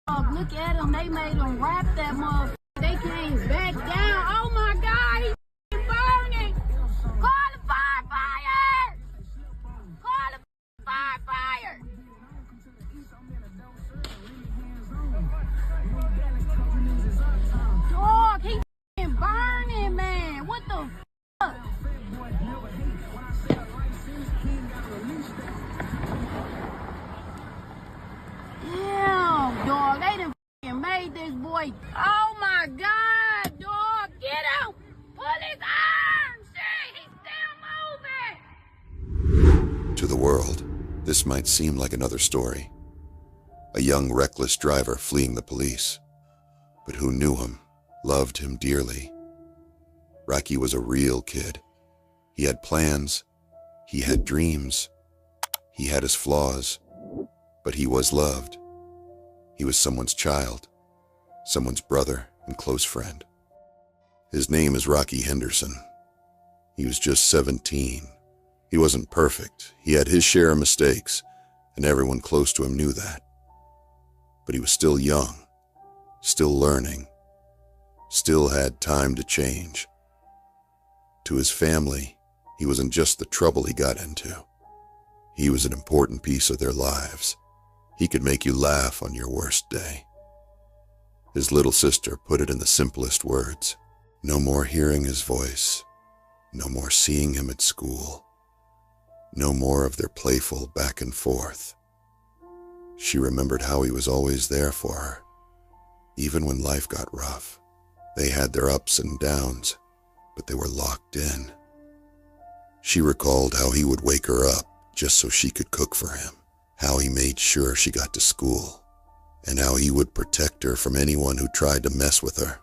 Look at them. They made them rap that motherfucker. They came back down. Oh my God, he's burning. Call the firefighter. Call the firefighter. Dog, he's burning, man. What the fuck? Damn, dog. They done made this boy. Oh my God, dog. Get him. Pull his arms. Shit, he's still moving. To the world, this might seem like another story. A young, reckless driver fleeing the police. But who knew him, loved him dearly. Rocky was a real kid. He had plans. He had dreams. He had his flaws. But he was loved. He was someone's child, someone's brother and close friend. His name is Rocky Henderson. He was just 17. He wasn't perfect. He had his share of mistakes, and everyone close to him knew that. But he was still young, still learning, still had time to change. To his family, he wasn't just the trouble he got into. He was an important piece of their lives. He could make you laugh on your worst day. His little sister put it in the simplest words. No more hearing his voice. No more seeing him at school. No more of their playful back and forth. She remembered how he was always there for her, even when life got rough. They had their ups and downs, but they were locked in. She recalled how he would wake her up just so she could cook for him, how he made sure she got to school, and how he would protect her from anyone who tried to mess with her.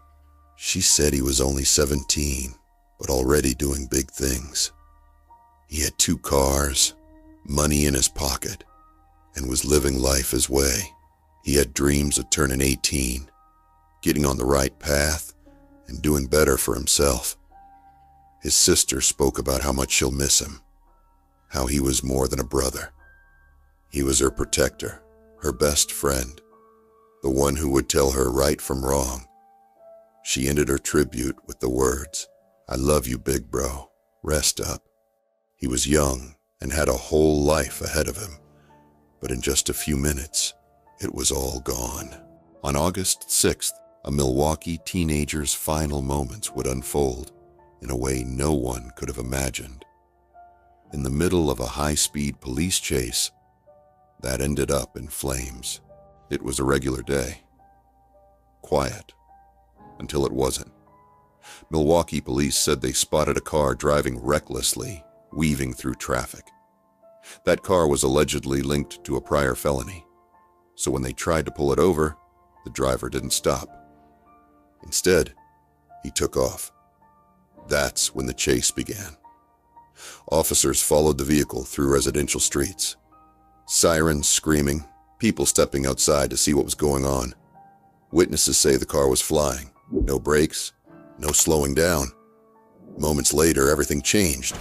She said he was only 17, but already doing big things. He had 2 cars, money in his pocket, and was living life his way. He had dreams of turning 18, getting on the right path, and doing better for himself. His sister spoke about how much she'll miss him, how he was more than a brother. He was her protector, her best friend, the one who would tell her right from wrong. She ended her tribute with the words, "I love you, big bro. Rest up." He was young and had a whole life ahead of him, but in just a few minutes, it was all gone. On August 6th, a Milwaukee teenager's final moments would unfold in a way no one could have imagined. In the middle of a high-speed police chase, that ended up in flames. It was a regular day. Quiet. Until it wasn't. Milwaukee police said they spotted a car driving recklessly, weaving through traffic. That car was allegedly linked to a prior felony, so when they tried to pull it over, the driver didn't stop. Instead, he took off. That's when the chase began. Officers followed the vehicle through residential streets. Sirens screaming, people stepping outside to see what was going on. Witnesses say the car was flying. No brakes, no slowing down. Moments later, everything changed.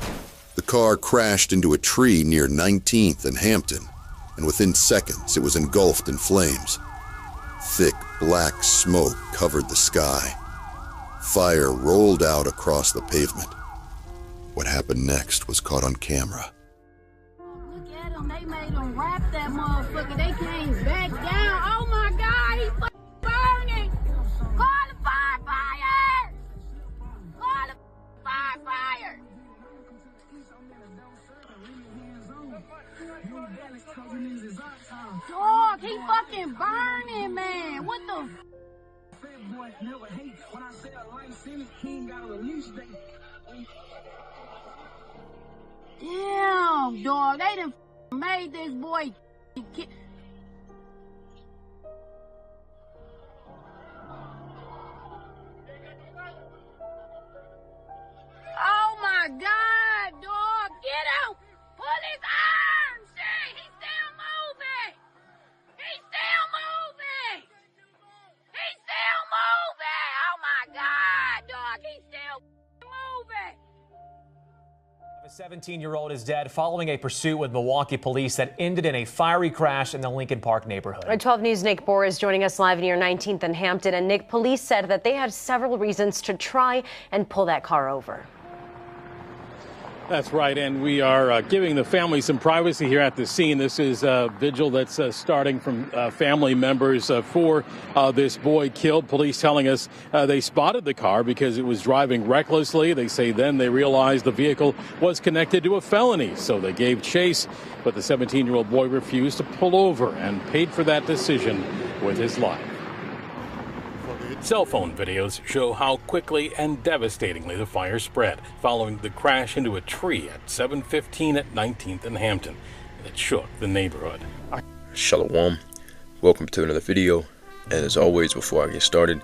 The car crashed into a tree near 19th and Hampton, and within seconds it was engulfed in flames. Thick, black smoke covered the sky. Fire rolled out across the pavement. What happened next was caught on camera. Look at them. They made them rap that motherfucker. They came back down. Oh my God, he's burning. Call the firefighter. Call the firefighter. Dog, he fucking burning, man. What the Damn, dog, they done made this boy. Oh my God, dog, get him! Pull his arms! Shit, he's still moving! He's still moving! He's still moving! Oh my God, dog, he's still moving! 17-year-old is dead following a pursuit with Milwaukee police that ended in a fiery crash in the Lincoln Park neighborhood. 12 News' Nick Bohr is joining us live near 19th and Hampton. And Nick, police said that they had several reasons to try and pull that car over. That's right, and we are giving the family some privacy here at the scene. This is a vigil that's starting from family members for this boy killed. Police telling us they spotted the car because it was driving recklessly. They say then they realized the vehicle was connected to a felony, so they gave chase. But the 17-year-old boy refused to pull over and paid for that decision with his life. Cell phone videos show how quickly and devastatingly the fire spread following the crash into a tree at 7:15 at 19th and Hampton that shook the neighborhood. Shalom. Welcome to another video. And as always, before I get started,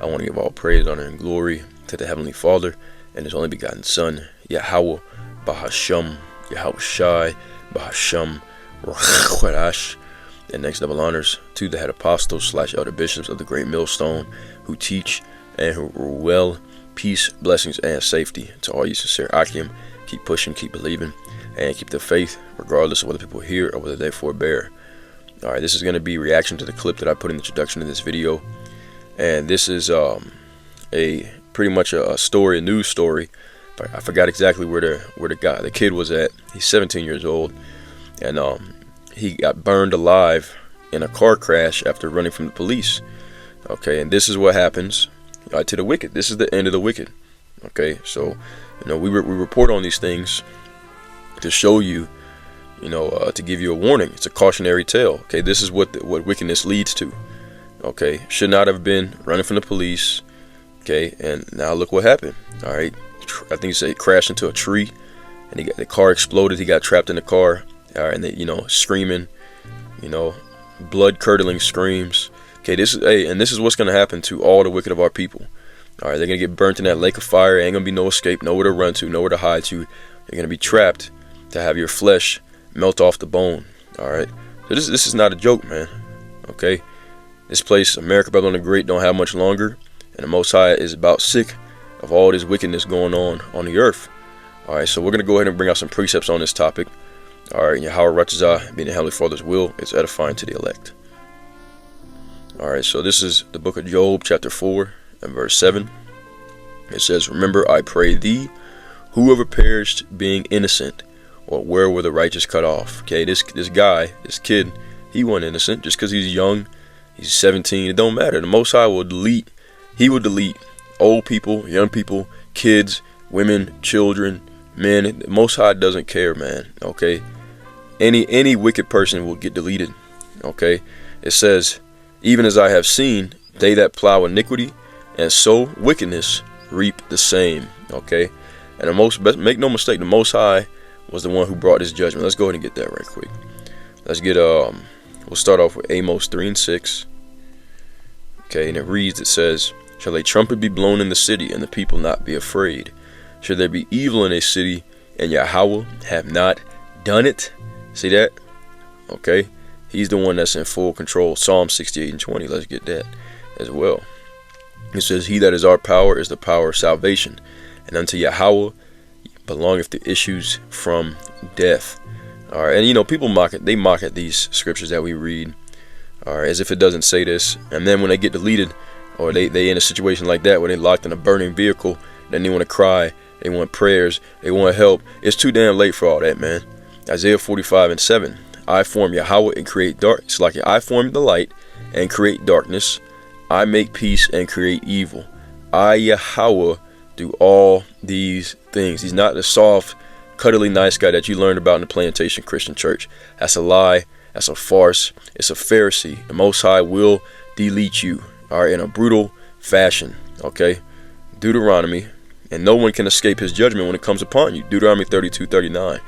I want to give all praise, honor, and glory to the Heavenly Father and His only begotten Son, Yahweh, Bahasham, Yahweh Shai, Bahasham, Ruach. And next double honors to the head apostles / elder bishops of the Great Millstone who teach and who rule well. Peace, blessings, and safety to all you sincere Akim. Keep pushing, keep believing, and keep the faith regardless of whether people hear or whether they forbear. Alright, this is going to be reaction to the clip that I put in the introduction to this video. And this is a pretty much a story, a news story. I forgot exactly where the kid was at. He's 17 years old. And he got burned alive in a car crash after running from the police. Okay, and this is what happens to the wicked. This is the end of the wicked. Okay, so we report on these things to show you, to give you a warning. It's a cautionary tale. Okay, this is what wickedness leads to. Okay, should not have been running from the police. Okay, and now look what happened. All right, I think he said he crashed into a tree, and the car exploded. He got trapped in the car. All right, and they, screaming, blood-curdling screams. Okay, this is what's gonna happen to all the wicked of our people. All right, they're gonna get burnt in that lake of fire. Ain't gonna be no escape, nowhere to run to, nowhere to hide to. You're gonna be trapped to have your flesh melt off the bone. All right, so this is not a joke, man. Okay, this place, America, Babylon the Great, don't have much longer, and the Most High is about sick of all this wickedness going on the earth. All right, so we're gonna go ahead and bring out some precepts on this topic. Alright, Yahweh Ratchazah, being the Heavenly Father's will, is edifying to the elect. Alright, so this is the book of Job, chapter 4, and verse 7. It says, "Remember, I pray thee, whoever perished being innocent, or where were the righteous cut off?" Okay, this kid, he wasn't innocent. Just because he's young, he's 17, it don't matter. The Most High will delete, he will delete old people, young people, kids, women, children, men. The Most High doesn't care, man. Okay, any wicked person will get deleted. Okay, it says, "Even as I have seen, they that plow iniquity and sow wickedness reap the same." Okay, and make no mistake, the Most High was the one who brought this judgment. Let's go ahead and get that right quick. Let's get we'll start off with Amos 3 and 6. Okay, and it reads, it says, "Shall a trumpet be blown in the city, and the people not be afraid? Should there be evil in a city, and Yahweh have not done it?" See that? Okay, he's the one that's in full control. Psalm 68 and 20. Let's get that as well. It says, "He that is our power is the power of salvation, and unto Yahweh belongeth the issues from death." All right, and people mock it. They mock at these scriptures that we read, all right, as if it doesn't say this. And then when they get deleted, or they in a situation like that where they locked in a burning vehicle, then they want to cry. They want prayers. They want help. It's too damn late for all that, man. Isaiah 45 and 7. "I form Yahweh and create darkness." Like I form the light and create darkness. I make peace and create evil. I, Yahweh, do all these things. He's not the soft, cuddly, nice guy that you learned about in the Plantation Christian Church. That's a lie. That's a farce. It's a Pharisee. The Most High will delete you, all right, in a brutal fashion. Okay, Deuteronomy. And no one can escape his judgment when it comes upon you. Deuteronomy 32:39.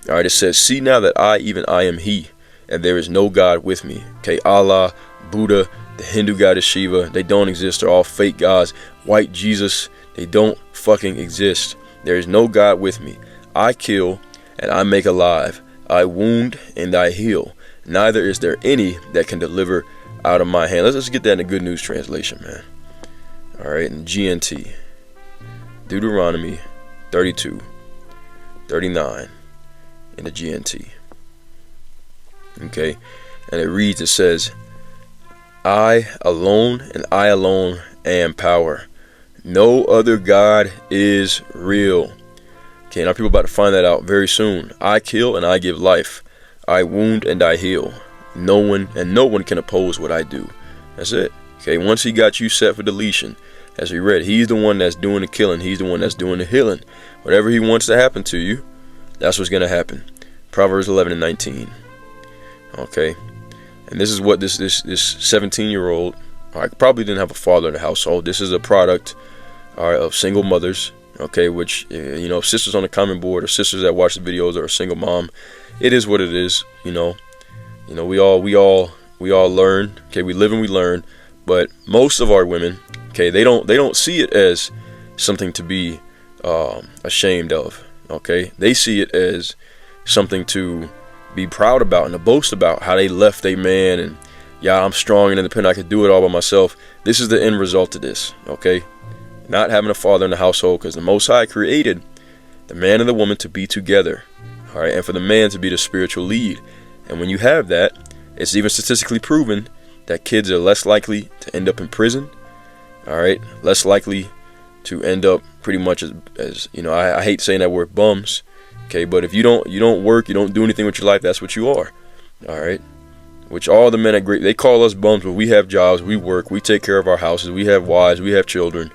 All right, it says, "See now that I, even I am he, and there is no God with me." Okay, Allah, Buddha, the Hindu goddess Shiva, they don't exist. They're all fake gods. White Jesus, they don't fucking exist. There is no God with me. I kill and I make alive. I wound and I heal. Neither is there any that can deliver out of my hand. Let's get that in the Good News Translation, man. All right, in GNT. Deuteronomy 32. 39 in the GNT. Okay, and it reads, it says, I alone and I alone am power. No other God is real. Okay, now people about to find that out very soon. I kill and I give life. I wound and I heal. No one can oppose what I do. That's it. Okay, once he got you set for deletion, as we read, he's the one that's doing the killing. He's the one that's doing the healing. Whatever he wants to happen to you, that's what's going to happen. Proverbs 11 and 19. Okay, and this is what this 17-year-old, probably didn't have a father in the household. This is a product, of single mothers. Okay, which, you know, sisters on the comment board or sisters that watch the videos or a single mom, it is what it is. You know, we all learn. Okay, we live and we learn. But most of our women, okay, they don't see it as something to be ashamed of. Okay, they see it as something to be proud about and to boast about, how they left their man and, yeah, I'm strong and independent, I could do it all by myself. This is the end result of this. Okay, not having a father in the household, because the Most High created the man and the woman to be together. All right, and for the man to be the spiritual lead. And when you have that, it's even statistically proven that kids are less likely to end up in prison. All right, less likely to end up pretty much as you know, I hate saying that word, bums. Okay, but if you don't work, you don't do anything with your life, that's what you are. All right, which all the men at great, they call us bums, but we have jobs, we work, we take care of our houses, we have wives, we have children.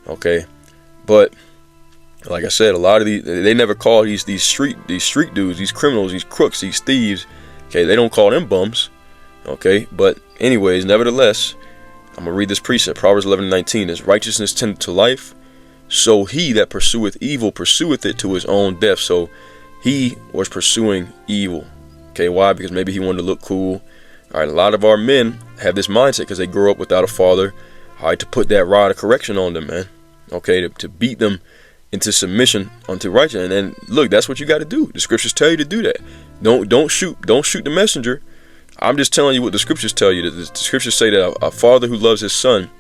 Okay, but like I said, a lot of these, they never call these street dudes, these criminals, these crooks, these thieves. Okay, they don't call them bums. Okay, but anyways, nevertheless, I'm gonna read this precept. Proverbs 11:19 is, righteousness tendeth to life, so he that pursueth evil pursueth it to his own death. So he was pursuing evil. Okay, why? Because maybe he wanted to look cool. All right, a lot of our men have this mindset because they grew up without a father. All right, to put that rod of correction on them, man. Okay, to beat them into submission unto righteousness. And look, that's what you got to do. The scriptures tell you to do that. Don't shoot the messenger. I'm just telling you what the scriptures tell you. The scriptures say that a father who loves his son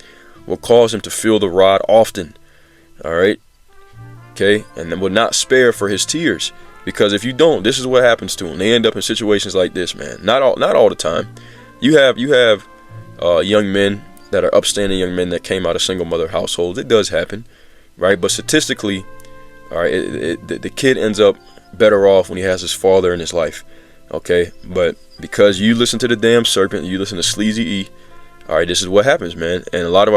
will cause him to feel the rod often. All right, okay, and then will not spare for his tears, because if you don't, this is what happens to them. They end up in situations like this, man. Not all the time. You have young men that are upstanding young men that came out of single mother households. It does happen, right? But statistically, all right, the kid ends up better off when he has his father in his life. Okay, but because you listen to the damn serpent, you listen to Sleazy E, all right, this is what happens, man. And a lot of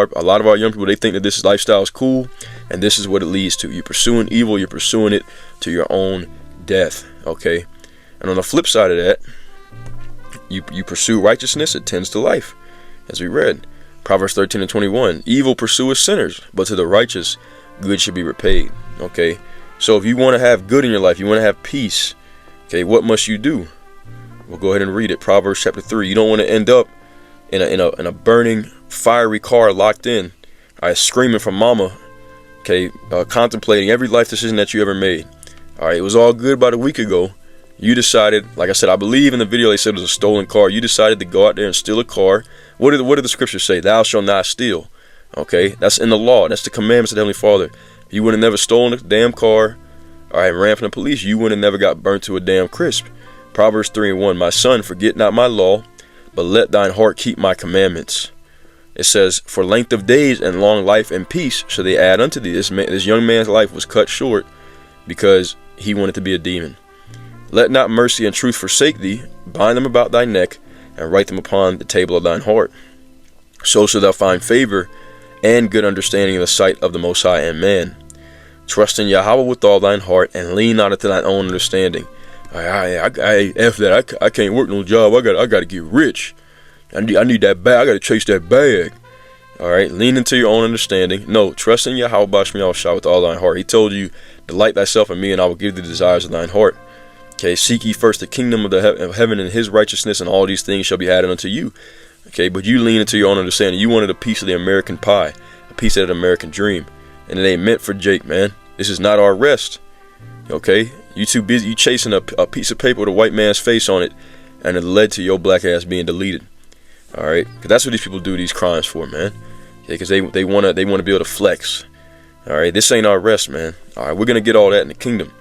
our young people, they think that this lifestyle is cool, and this is what it leads to. You're pursuing evil, you're pursuing it to your own death. Okay, and on the flip side of that, you pursue righteousness, it tends to life, as we read. Proverbs 13 and 21, evil pursueth sinners, but to the righteous good should be repaid. Okay, so if you want to have good in your life, you want to have peace, okay, what must you do? We'll go ahead and read it. Proverbs chapter 3. You don't want to end up in a burning, fiery car locked in, all right, screaming for mama, okay, contemplating every life decision that you ever made. All right, it was all good about a week ago. You decided, like I said, I believe in the video they said it was a stolen car. You decided to go out there and steal a car. What did the scriptures say? Thou shalt not steal. Okay, that's in the law. That's the commandments of the Heavenly Father. If you would have never stolen a damn car, all right, ran from the police, you would have never got burnt to a damn crisp. Proverbs 3 and 1, my son, forget not my law, but let thine heart keep my commandments. It says, for length of days and long life and peace shall they add unto thee. This young man's life was cut short because he wanted to be a demon. Let not mercy and truth forsake thee. Bind them about thy neck and write them upon the table of thine heart. So shalt thou find favor and good understanding in the sight of the Most High and man. Trust in Yahweh with all thine heart and lean not unto thine own understanding. I can't work no job. I got to get rich. I need that bag. I got to chase that bag. All right, lean into your own understanding. No, trust in Yahweh with all thine heart. He told you, delight thyself in me, and I will give thee the desires of thine heart. Okay, seek ye first the kingdom of heaven and his righteousness, and all these things shall be added unto you. Okay, but you lean into your own understanding. You wanted a piece of the American pie, a piece of the American dream, and it ain't meant for Jake, man. This is not our rest. Okay, you too busy. You chasing a piece of paper with a white man's face on it, and it led to your black ass being deleted. All right, because that's what these people do these crimes for, man. Okay, because they want to be able to flex. All right, this ain't our rest, man. All right, we're gonna get all that in the kingdom.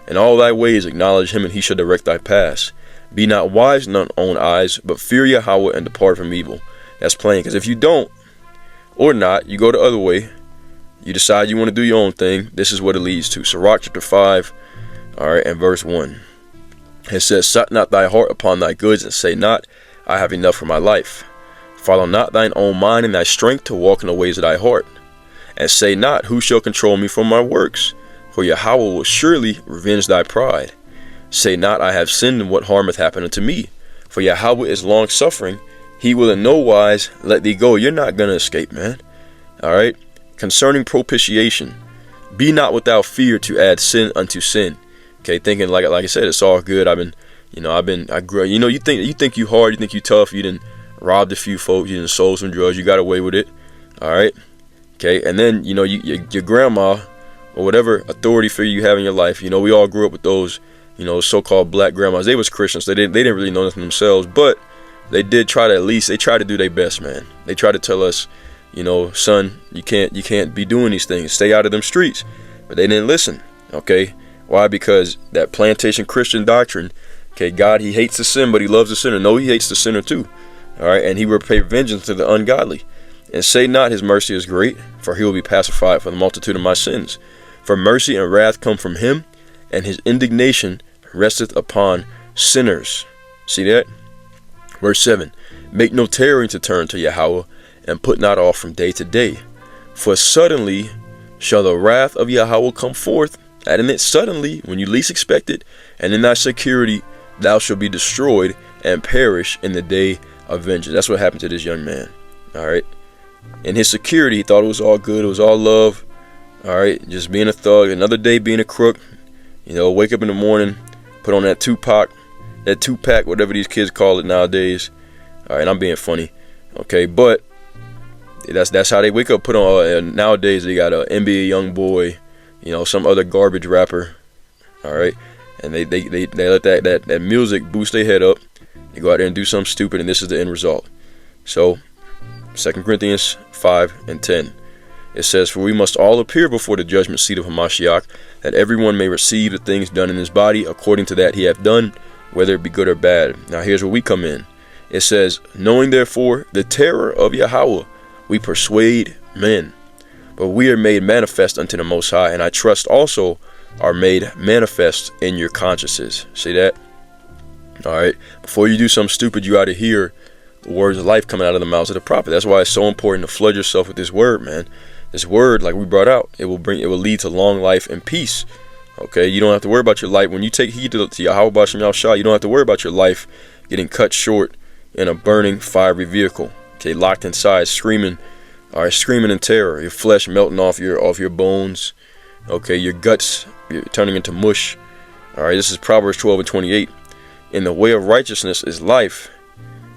In all thy ways acknowledge him, and he shall direct thy paths. Be not wise in thine own eyes, but fear Yahweh and depart from evil. That's plain, because if you don't, or not, you go the other way, you decide you want to do your own thing, this is what it leads to. Sirach chapter 5, all right, and verse 1. It says, set not thy heart upon thy goods, and say not, I have enough for my life. Follow not thine own mind and thy strength to walk in the ways of thy heart. And say not, who shall control me from my works? For Yahweh will surely revenge thy pride. Say not, I have sinned, and what harm hath happened unto me? For Yahweh is long suffering, he will in no wise let thee go. You're not going to escape, man. All right. Concerning propitiation, be not without fear to add sin unto sin. Okay, thinking like I said, it's all good. I grew. You think you hard, you think you tough. You done robbed a few folks, you done sold some drugs, you got away with it. All right. Okay, and then your grandma or whatever authority figure you have in your life. We all grew up with those, so-called black grandmas. They was Christians. They didn't really know nothing themselves, but they did try to they try to do their best, man. They try to tell us, son, you can't be doing these things. Stay out of them streets. But they didn't listen. Okay. Why? Because that plantation Christian doctrine, okay, God, he hates the sin, but he loves the sinner. No, he hates the sinner too. All right. And he will pay vengeance to the ungodly. And say not, his mercy is great, for he will be pacified for the multitude of my sins. For mercy and wrath come from him, and his indignation resteth upon sinners. See that? Verse 7. Make no tarrying to turn to Yahweh, and put not off from day to day. For suddenly shall the wrath of Yahweh come forth, and in it suddenly, when you least expect it, and in thy security thou shalt be destroyed and perish in the day of vengeance. That's what happened to this young man. All right. In his security, he thought it was all good. It was all love. All right. Just being a thug. Another day being a crook. Wake up in the morning, put on that Tupac, whatever these kids call it nowadays. All right. I'm being funny. Okay. But that's how they wake up. Put on, nowadays they got a NBA young boy, some other garbage rapper. All right. And they let that music boost their head up. They go out there and do something stupid, and this is the end result. So 2 Corinthians 5 and 10. It says, for we must all appear before the judgment seat of Hamashiach, that everyone may receive the things done in his body according to that he hath done, whether it be good or bad. Now here's where we come in. It says, knowing therefore the terror of Yahweh, we persuade men. But we are made manifest unto the Most High, and I trust also are made manifest in your consciences. See that? All right. Before you do something stupid, you ought to hear the words of life coming out of the mouths of the prophet. That's why it's so important to flood yourself with this word, man. This word, like we brought out, it will lead to long life and peace. Okay, you don't have to worry about your life when you take heed to Yahweh Bashem Yahushua. You don't have to worry about your life getting cut short in a burning fiery vehicle. Okay, locked inside, screaming, all right, screaming in terror. Your flesh melting off your bones. Okay, your guts turning into mush. All right, this is Proverbs 12 and 28. In the way of righteousness is life,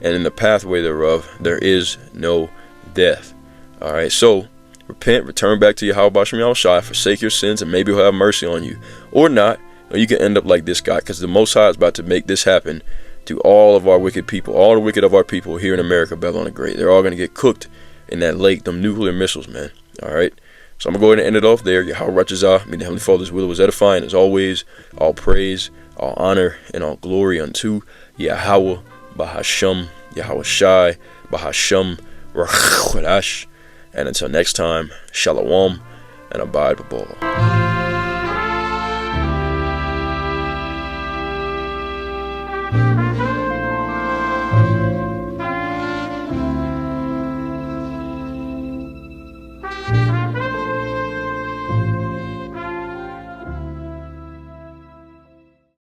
and in the pathway thereof there is no death. All right, so repent, return back to Yahweh Bashem Yahushua, forsake your sins, and maybe he'll have mercy on you. Or not, or you can end up like this guy, because the Most High is about to make this happen to all of our wicked people, all the wicked of our people here in America, Babylon the Great. They're all going to get cooked in that lake, them nuclear missiles, man. All right, so I'm going to go ahead and end it off there. Yahweh Ratchazah, may the Heavenly Father's will was edifying. As always, all praise, all honor, and all glory unto Yahweh Bahasham, Yahweh Shai, Bahasham, Rakhwadash. And until next time, Shalom, and abide with all.